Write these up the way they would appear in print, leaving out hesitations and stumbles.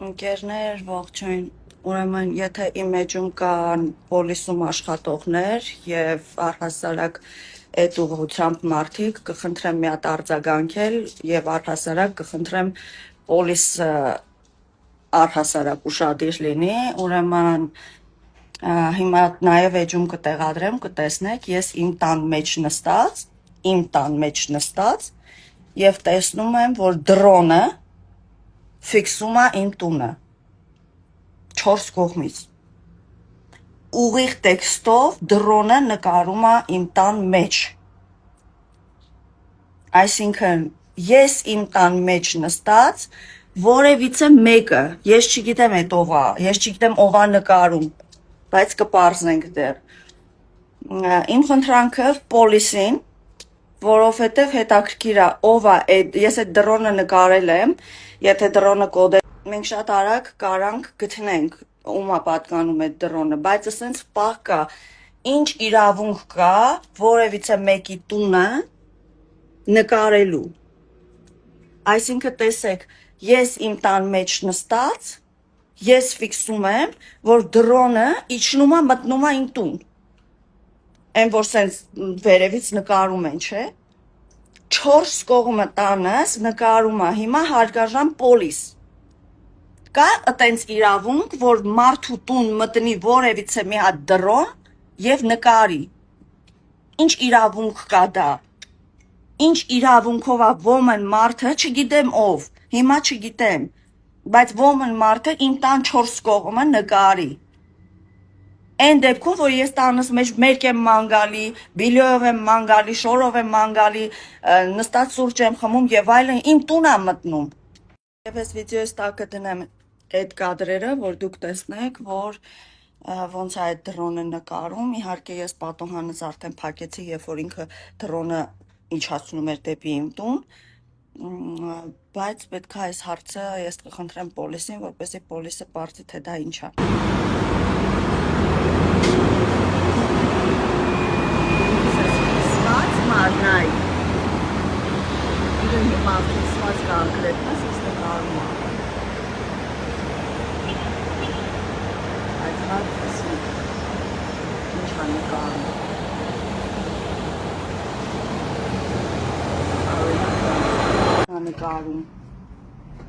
Ընկերներ, ողջույն։ Ուրեմն, եթե իմ էջում կան պոլիսում աշխատողներ եւ առհասարակ այդ ուղղությամբ մարդիկ, կխնդրեմ մի հատ արձագանքել եւ առհասարակ կխնդրեմ պոլիսը առհասարակ ուշադիր լինի։ Ուրեմն, հիմա նաեւ էջում կտեղադրեմ, կտեսնեք, ես իմ տան մեջ նստած եւ տեսնում եմ, որ դրոնը ֆիքսում է իմ տունը 4 կողմից։ Ուղիղ տեքստով դրոնը նկարում է իմ տան մեջ։ Այսինքն, ես իմ տան մեջ նստած որևիցե մեկը, ես չգիտեմ այդ ով է, ես չգիտեմ ով է նկարում, բայց կպարզենք դեռ։ Իմ խնդրանքը պոլիսին, որովհետև հետաքրքիր է ով է այդ, ես այդ դրոնը նկարել եմ, եթե դրոնը կոդել, մենք շատ արագ կարանք գտնենք ում է պատկանում այդ դրոնը, բայց ասենց պահ կա, ինչ իրավունք կա որևիցե մեկի տունը նկարելու։ Այսինքն տեսեք, ես իմ տան մեջ նստած, ես ֆիքսում եմ, որ դրոնը իջնում է մտնում է իմ տուն։ Այն որ սենց վերևից նկարում են, չէ՞։ 4 կողմը տանս նկարում է, հիմա հարգարժան պոլիս։ Կա այտենց իրավունք, որ մարդու տուն մտնի որևիցե մի հատ դրոն եւ նկարի։ Ինչ իրավունք կա դա։ Ինչ իրավունքով է ոմն մարդը, չգիտեմ ով, հիմա չգիտեմ, բայց ոմն մարդը իմ տան 4 կողմը նկարի։ Այն դեպքում, որ ես տանս մեջ մերկ եմ մանգալի, բիլիոյով եմ մանգալի, շորով եմ մանգալի, նստած սուրճ եմ խմում եւ այլն, իմ տուն է մտնում։ Եվ այս վիդեոյից տակ կդնեմ այդ կադրերը, որ դուք տեսնեք, որ ոնց է այդ դրոնը նկարում։ Իհարկե ես պատոհանս արդեն փակեցի, երբ որ ինքը դրոնը իջացնում էր դեպի իմ տուն, բայց պետք է այս հարցը ես կխնդրեմ պոլիսին, որպեսզի պոլիսը պարզի, թե դա ինչ է։ Մարնայ։ Իրեն հիմա ֆիքսված կոնկրետնաս ես նկարում է։ Այդ հարցը ինչ է նկարում։ Նկարում։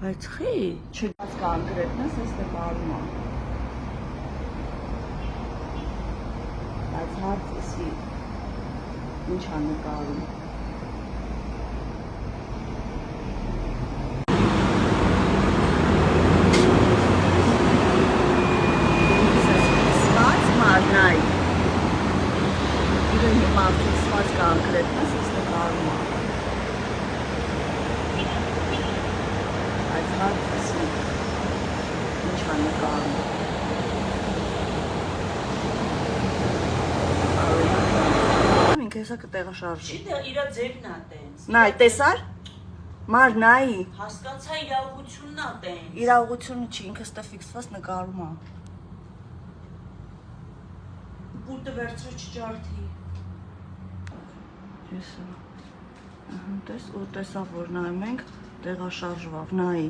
Բայց խի, չգաց կոնկրետնաս ես նկարում է։ Այդ հարցը ինչ է նկարում։ Ֆիքսված մարնայ։ Իրեն հիմա ֆիքսված կոնկրետնաս ես նկարում է։ Այդ հարցը ինչ է նկարում։ Հեսա կտեղաշարժի։ Չի դա իրա ձևն է տենց։ Նայ, տեսար։ Մար նայի։ Հասկացա իրավությունն է տենց։ Իրավությունը չի, ինքը ստե ֆիքսված նկարում է։ Պուլտը վերցրու չջարդի։ Տեսա։ Տես ու տեսա, որ նայում ենք տեղաշարժվավ, նայի։